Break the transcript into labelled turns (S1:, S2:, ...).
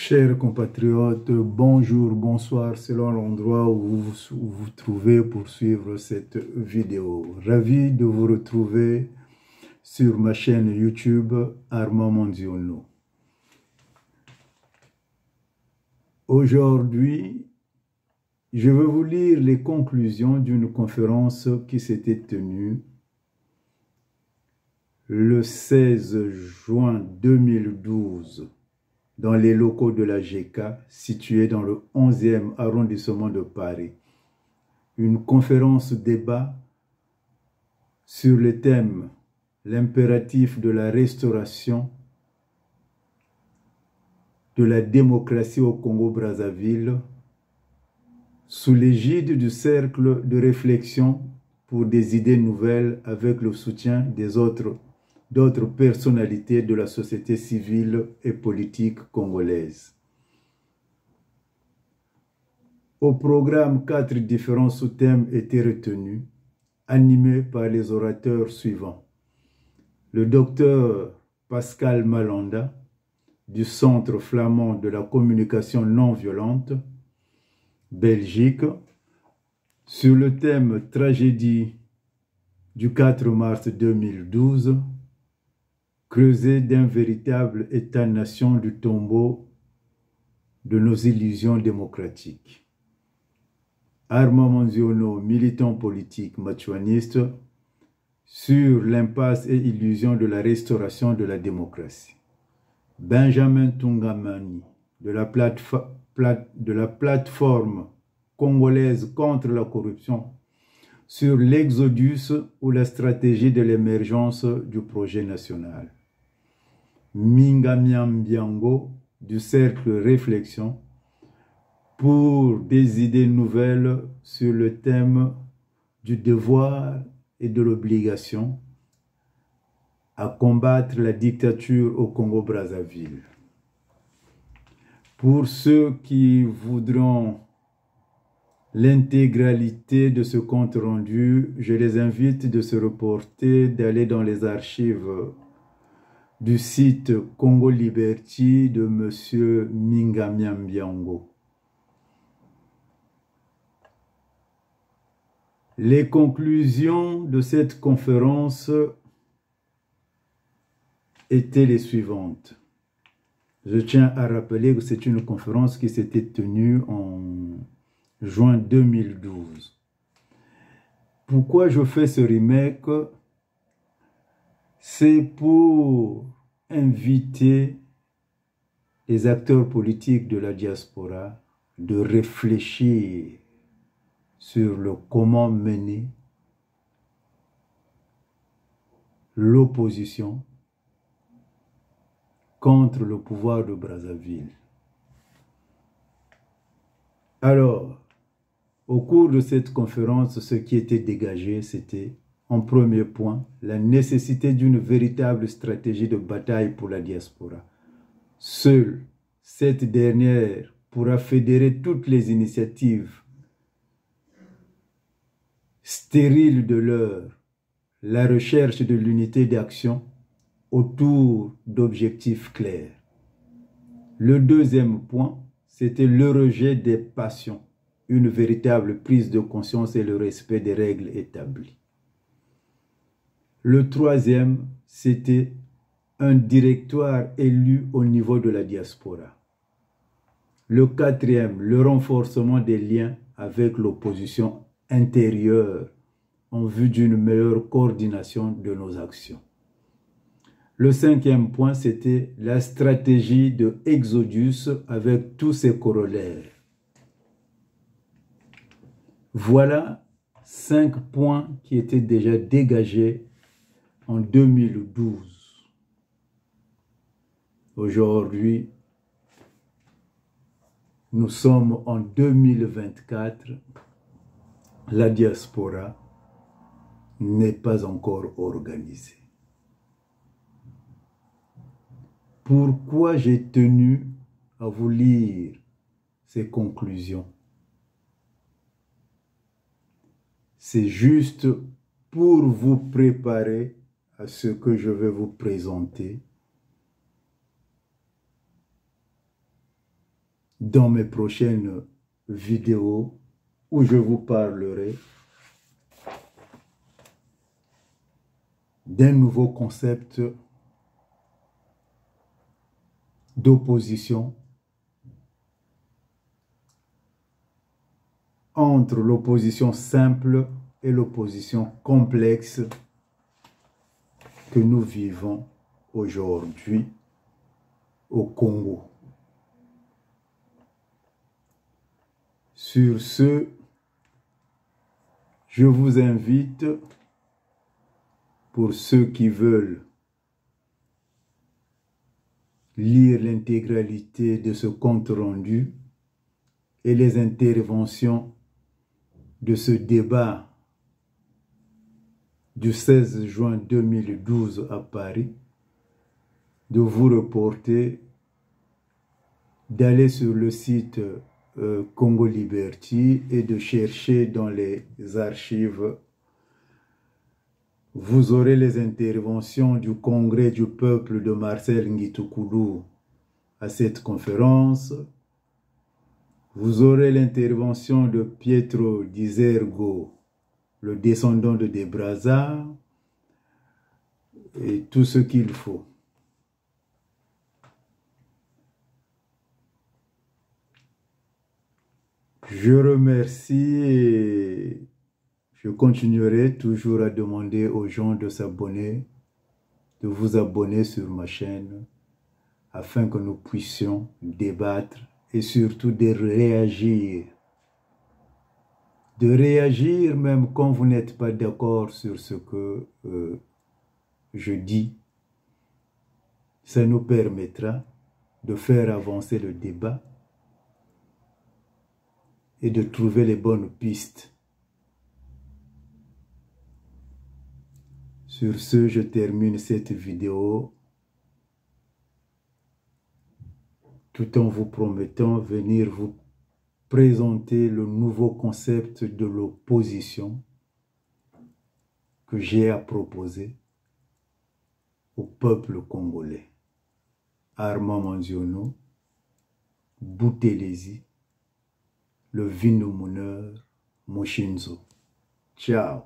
S1: Chers compatriotes, bonjour, bonsoir, selon l'endroit où vous trouvez pour suivre cette vidéo. Ravi de vous retrouver sur ma chaîne YouTube Armand Mondiolo. Aujourd'hui, je vais vous lire les conclusions d'une conférence qui s'était tenue le 16 juin 2012 dans les locaux de la GECA, situés dans le 11e arrondissement de Paris. Une conférence débat sur le thème « L'impératif de la restauration de la démocratie au Congo-Brazzaville » sous l'égide du cercle de réflexion pour des idées nouvelles avec le soutien d'autres personnalités de la société civile et politique congolaise. Au programme, 4 différents sous-thèmes étaient retenus, animés par les orateurs suivants. Le docteur Pascal Malanda, du Centre flamand de la communication non violente, Belgique, sur le thème « Tragédie du 4 mars 2012 », creuser d'un véritable État-nation du tombeau de nos illusions démocratiques. Armand Mondiolo, militant politique machuaniste, sur l'impasse et illusion de la restauration de la démocratie. Benjamin Tungamani, de la plateforme congolaise contre la corruption, sur l'exodus ou la stratégie de l'émergence du projet national. Mingamiam Biango, du cercle Réflexion, pour des idées nouvelles sur le thème du devoir et de l'obligation à combattre la dictature au Congo-Brazzaville. Pour ceux qui voudront l'intégralité de ce compte rendu, je les invite de se reporter, d'aller dans les archives du site Congo Liberty de M. Mingamiam Biango. Les conclusions de cette conférence étaient les suivantes. Je tiens à rappeler que c'est une conférence qui s'était tenue en juin 2012. Pourquoi je fais ce remake? C'est pour inviter les acteurs politiques de la diaspora de réfléchir sur le comment mener l'opposition contre le pouvoir de Brazzaville. Alors, au cours de cette conférence, ce qui était dégagé, c'était, en premier point, la nécessité d'une véritable stratégie de bataille pour la diaspora. Seule cette dernière pourra fédérer toutes les initiatives stériles de l'heure, la recherche de l'unité d'action autour d'objectifs clairs. Le deuxième point, c'était le rejet des passions, une véritable prise de conscience et le respect des règles établies. Le troisième, c'était un directoire élu au niveau de la diaspora. Le quatrième, le renforcement des liens avec l'opposition intérieure en vue d'une meilleure coordination de nos actions. Le cinquième point, c'était la stratégie de Exodus avec tous ses corollaires. Voilà 5 points qui étaient déjà dégagés en 2012. Aujourd'hui, nous sommes en 2024. La diaspora n'est pas encore organisée. Pourquoi j'ai tenu à vous lire ces conclusions? C'est juste pour vous préparer à ce que je vais vous présenter dans mes prochaines vidéos où je vous parlerai d'un nouveau concept d'opposition entre l'opposition simple et l'opposition complexe que nous vivons aujourd'hui au Congo. Sur ce, je vous invite, pour ceux qui veulent lire l'intégralité de ce compte-rendu et les interventions de ce débat du 16 juin 2012 à Paris, de vous reporter, d'aller sur le site Congo Liberty et de chercher dans les archives. Vous aurez les interventions du Congrès du peuple de Marcel Ngitokoulou à cette conférence. Vous aurez l'intervention de Pietro Dizergo, le descendant de Debraza, et tout ce qu'il faut. Je remercie et je continuerai toujours à demander aux gens de s'abonner, de vous abonner sur ma chaîne, afin que nous puissions débattre et surtout de réagir. De réagir même quand vous n'êtes pas d'accord sur ce que je dis. Ça nous permettra de faire avancer le débat et de trouver les bonnes pistes. Sur ce, je termine cette vidéo tout en vous promettant venir vous présenter le nouveau concept de l'opposition que j'ai à proposer au peuple congolais. Armand Manziono, Boutelezi, le Vinomuneur Moshinzo. Ciao.